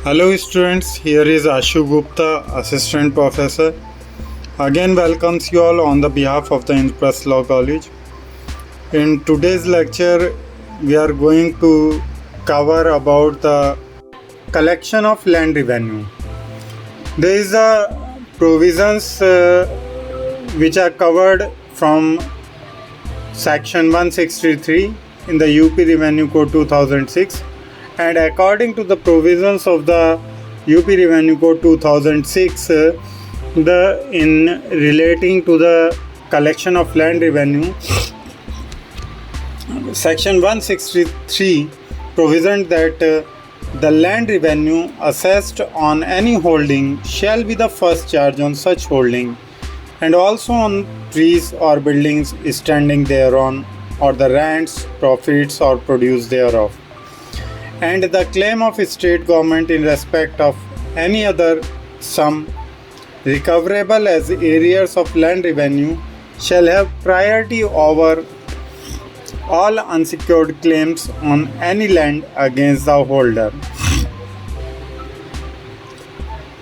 Hello students, here is Ashu Gupta, Assistant Professor. Again welcomes you all on the behalf of the Indraprastha Law College. In today's lecture, we are going to cover about the collection of land revenue. There is a provisions which are covered from section 163 in the UP Revenue Code 2006. And according to the provisions of the UP Revenue Code 2006, in relating to the collection of land revenue, Section 163 provision that the land revenue assessed on any holding shall be the first charge on such holding, and also on trees or buildings standing thereon, or the rents, profits, or produce thereof. And the claim of state government in respect of any other sum recoverable as arrears of land revenue shall have priority over all unsecured claims on any land against the holder.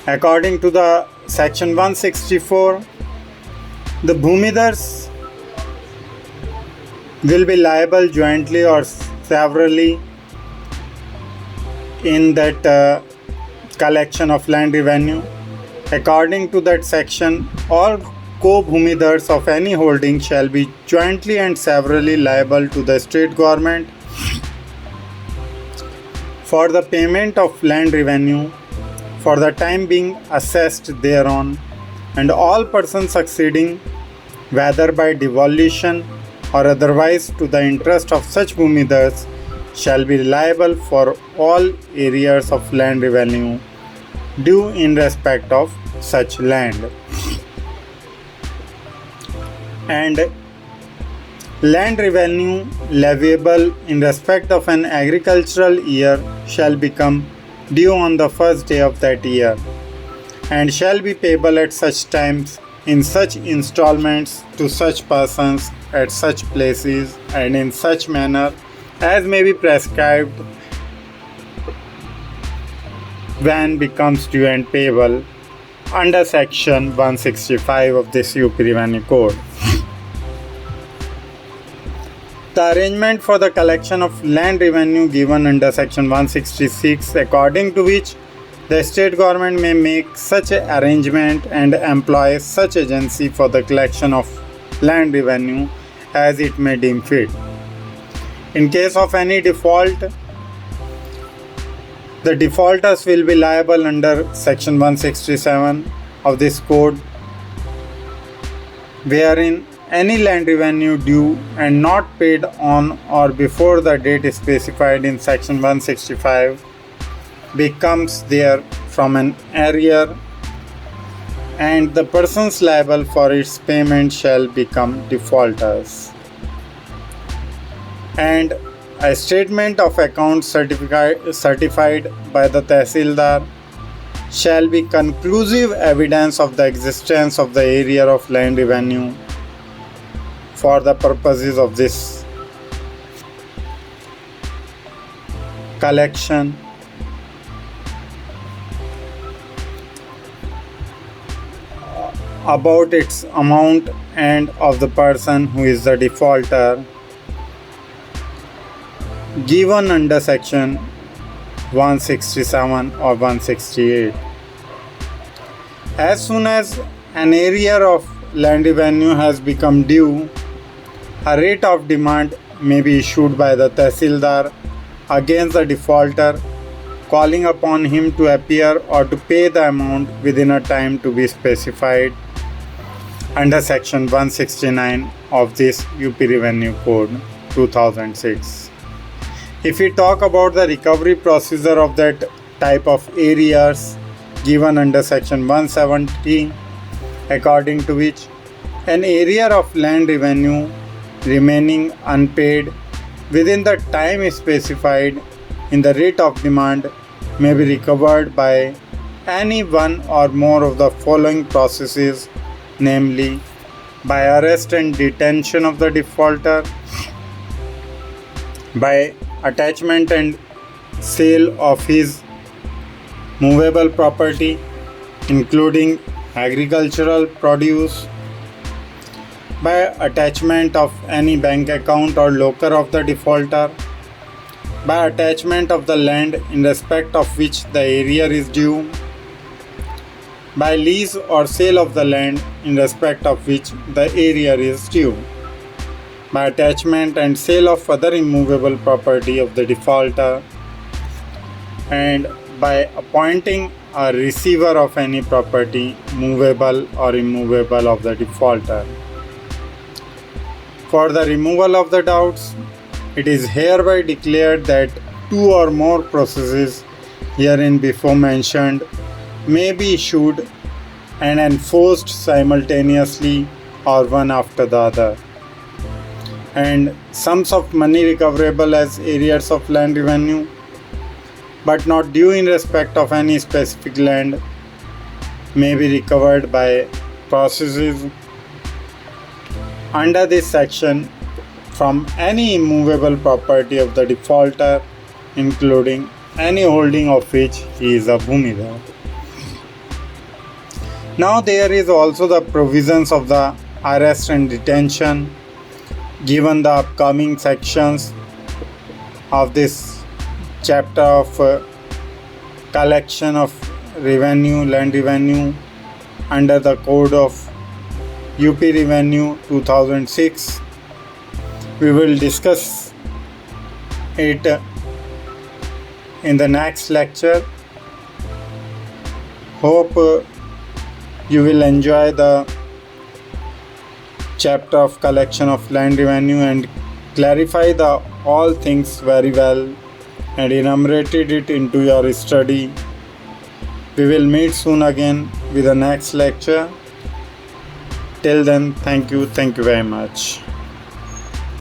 According to the section 164, the Bhumidars will be liable jointly or severally in that collection of land revenue. According to that section, all co-bhumidars of any holding shall be jointly and severally liable to the state government for the payment of land revenue for the time being assessed thereon, and all persons succeeding, whether by devolution or otherwise, to the interest of such bhumidars shall be liable for all arrears of land revenue due in respect of such land. And land revenue leviable in respect of an agricultural year shall become due on the first day of that year, and shall be payable at such times in such installments to such persons at such places and in such manner as may be prescribed when becomes due and payable under section 165 of this UP Revenue Code. The arrangement for the collection of land revenue given under section 166, according to which the state government may make such an arrangement and employ such agency for the collection of land revenue as it may deem fit. In case of any default, the defaulters will be liable under section 167 of this code, wherein any land revenue due and not paid on or before the date specified in section 165 becomes there from an arrear, and the persons liable for its payment shall become defaulters. And a statement of account certified by the Tehsildar shall be conclusive evidence of the existence of the arrear of land revenue for the purposes of this collection. About its amount and of the person who is the defaulter given under section 167 or 168. As soon as an arrear of land revenue has become due, a writ of demand may be issued by the Tehsildar against the defaulter, calling upon him to appear or to pay the amount within a time to be specified under section 169 of this UP Revenue Code 2006. If we talk about the recovery procedure of that type of arrears given under section 170, according to which an arrear of land revenue remaining unpaid within the time specified in the writ of demand may be recovered by any one or more of the following processes, namely by arrest and detention of the defaulter, by attachment and sale of his movable property including agricultural produce, by attachment of any bank account or locker of the defaulter, by attachment of the land in respect of which the arrear is due, by lease or sale of the land in respect of which the arrear is due, by attachment and sale of other immovable property of the defaulter, and by appointing a receiver of any property, movable or immovable, of the defaulter. For the removal of the doubts, it is hereby declared that two or more processes herein before mentioned may be issued and enforced simultaneously or one after the other, and sums of money recoverable as arrears of land revenue but not due in respect of any specific land may be recovered by processes under this section from any immovable property of the defaulter, including any holding of which he is a bhumidar. Now there is also the provisions of the arrest and detention given the upcoming sections of this chapter of collection of revenue, land revenue under the code of UP Revenue 2006. We will discuss it in the next lecture. Hope you will enjoy the chapter of collection of land revenue and clarify the all things very well and enumerated it into your study. We will meet soon again with the next lecture. Till then, thank you very much.